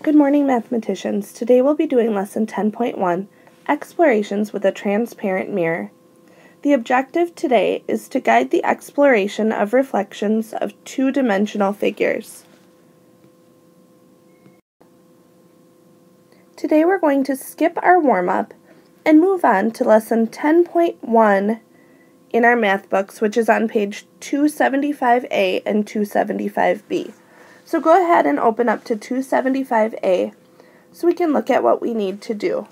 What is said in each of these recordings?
Good morning, mathematicians. Today we'll be doing lesson 10.1, Explorations with a Transparent Mirror. The objective today is to guide the exploration of reflections of two-dimensional figures. Today we're going to skip our warm-up and move on to lesson 10.1 in our math books, which is on page 275A and 275B. So go ahead and open up to 275A so we can look at what we need to do.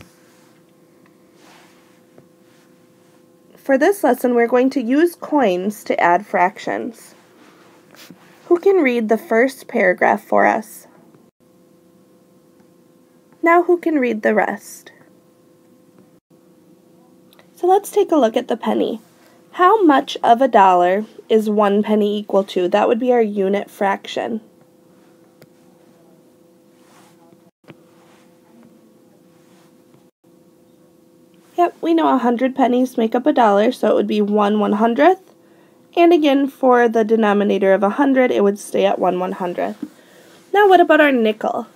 For this lesson, we're going to use coins to add fractions. Who can read the first paragraph for us? Now who can read the rest? So let's take a look at the penny. How much of a dollar is 1 penny equal to? That would be our unit fraction. Yep, we know 100 pennies make up a dollar, so it would be 1/100th. And again, for the denominator of 100, it would stay at 1/100th. Now what about our nickel?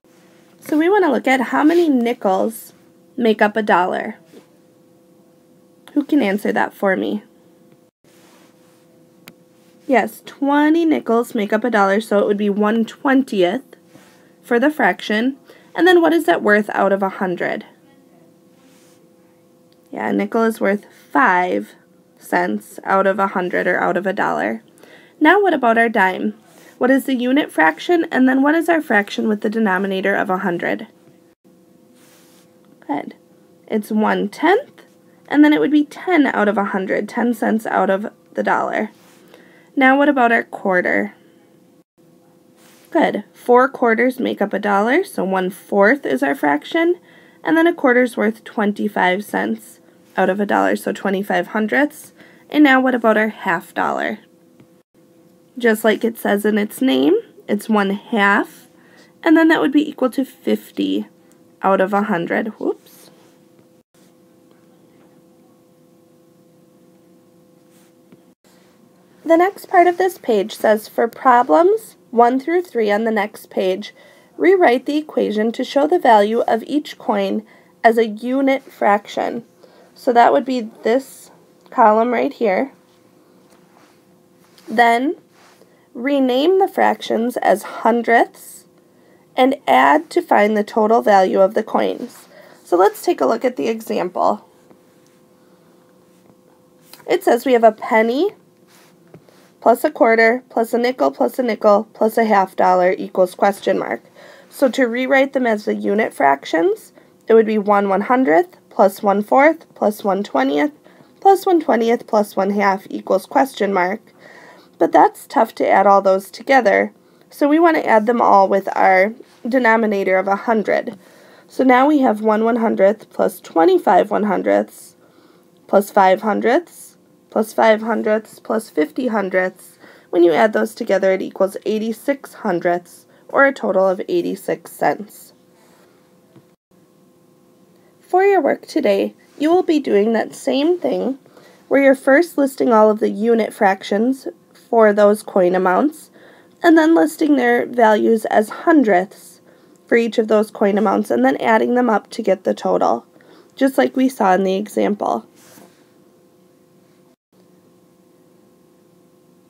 So we want to look at how many nickels make up a dollar. Who can answer that for me? Yes, 20 nickels make up a dollar, so it would be 1/20th for the fraction. And then what is that worth out of 100? Yeah, a nickel is worth 5 cents out of 100 or out of a dollar. Now what about our dime? What is the unit fraction, and then what is our fraction with the denominator of 100? Good. It's 1/10, and then it would be 10 out of 100, 10 cents out of the dollar. Now what about our quarter? Good. 4 quarters make up a dollar, so 1/4 is our fraction, and then a quarter's worth 25 cents out of a dollar, so 25 hundredths. And now what about our half dollar? Just like it says in its name, it's 1/2, and then that would be equal to 50 out of 100. Whoops. The next part of this page says for problems 1 through 3 on the next page, rewrite the equation to show the value of each coin as a unit fraction. So that would be this column right here. Then rename the fractions as hundredths and add to find the total value of the coins. So let's take a look at the example. It says we have a penny plus a quarter plus a nickel plus a half dollar equals question mark. So to rewrite them as the unit fractions, it would be 1/100th plus 1/4 plus 1/20th plus 1/20th plus 1/2 equals question mark. But that's tough to add all those together, so we want to add them all with our denominator of 100. So now we have 1/100th plus 25 100ths plus 5 hundredths plus 5 hundredths plus 50 hundredths. When you add those together, it equals 86 hundredths, or a total of 86 cents. For your work today, you will be doing that same thing, where you're first listing all of the unit fractions for those coin amounts, and then listing their values as hundredths for each of those coin amounts, and then adding them up to get the total, just like we saw in the example.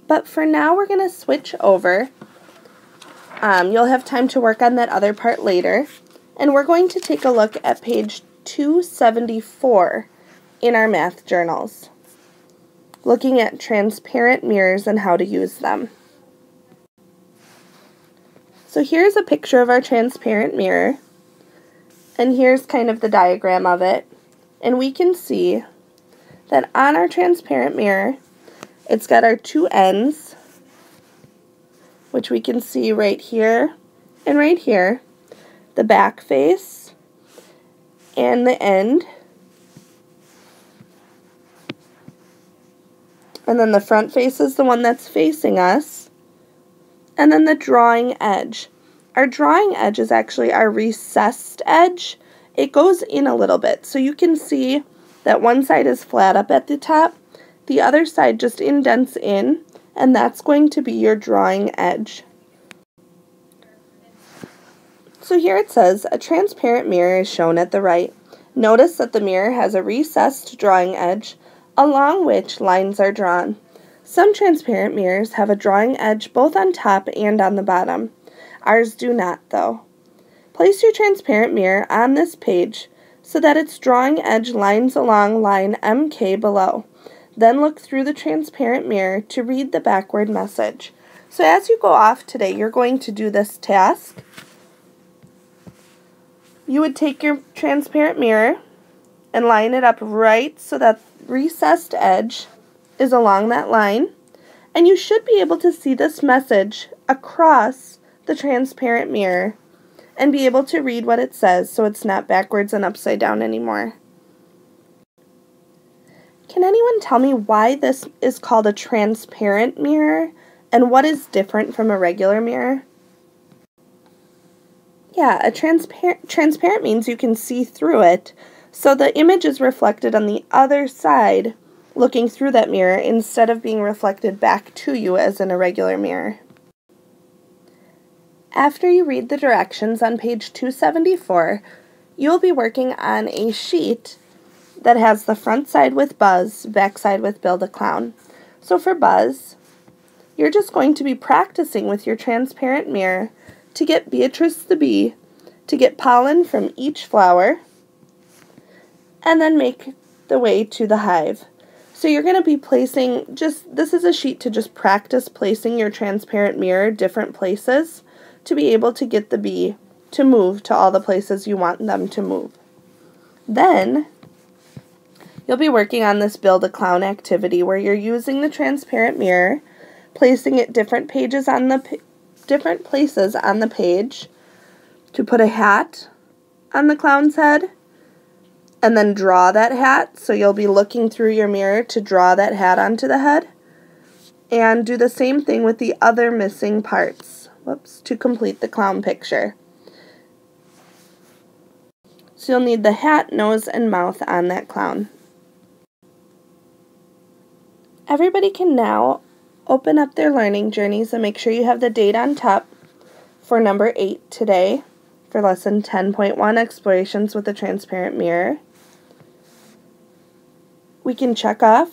But for now, we're going to switch over. You'll have time to work on that other part later, and we're going to take a look at page 274 in our math journals, looking at transparent mirrors and how to use them. So here's a picture of our transparent mirror, and here's kind of the diagram of it, and we can see that on our transparent mirror, it's got our two ends, which we can see right here and right here, the back face and the end, and then the front face is the one that's facing us, and then the drawing edge. Our drawing edge is actually our recessed edge. It goes in a little bit, so you can see that one side is flat up at the top, the other side just indents in, and that's going to be your drawing edge. So here it says, a transparent mirror is shown at the right. Notice that the mirror has a recessed drawing edge along which lines are drawn. Some transparent mirrors have a drawing edge both on top and on the bottom. Ours do not, though. Place your transparent mirror on this page so that its drawing edge lines along line MK below. Then look through the transparent mirror to read the backward message. So as you go off today, you're going to do this task. You would take your transparent mirror and line it up right so that recessed edge is along that line. And you should be able to see this message across the transparent mirror and be able to read what it says so it's not backwards and upside down anymore. Can anyone tell me why this is called a transparent mirror and what is different from a regular mirror? Yeah, a transparent means you can see through it, so the image is reflected on the other side looking through that mirror instead of being reflected back to you as in a regular mirror. After you read the directions on page 274, you'll be working on a sheet that has the front side with Buzz, back side with Build a Clown. So for Buzz, you're just going to be practicing with your transparent mirror to get Beatrice the bee to get pollen from each flower and then make the way to the hive. So you're going to be placing this is a sheet to just practice placing your transparent mirror different places to be able to get the bee to move to all the places you want them to move. Then you'll be working on this Build a Clown activity where you're using the transparent mirror, placing it different places on the page to put a hat on the clown's head and then draw that hat. So you'll be looking through your mirror to draw that hat onto the head. And do the same thing with the other missing parts, to complete the clown picture. So you'll need the hat, nose, and mouth on that clown. Everybody can now open up their learning journeys and make sure you have the date on top for number 8 today for lesson 10.1, Explorations with a Transparent Mirror. We can check off,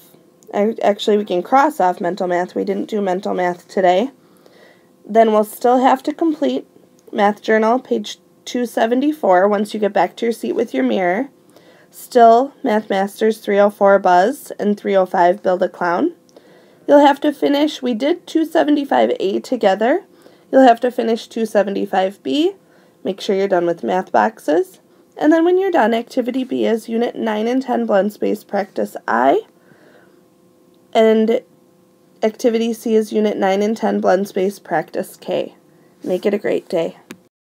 actually we can cross off mental math. We didn't do mental math today. Then we'll still have to complete Math Journal, page 274, once you get back to your seat with your mirror. Still Math Masters 304 Buzz and 305 Build a Clown. You'll have to finish, we did 275A together. You'll have to finish 275B. Make sure you're done with math boxes. And then when you're done, Activity B is Unit 9 and 10 Blend Space Practice I. And Activity C is Unit 9 and 10 Blend Space Practice K. Make it a great day.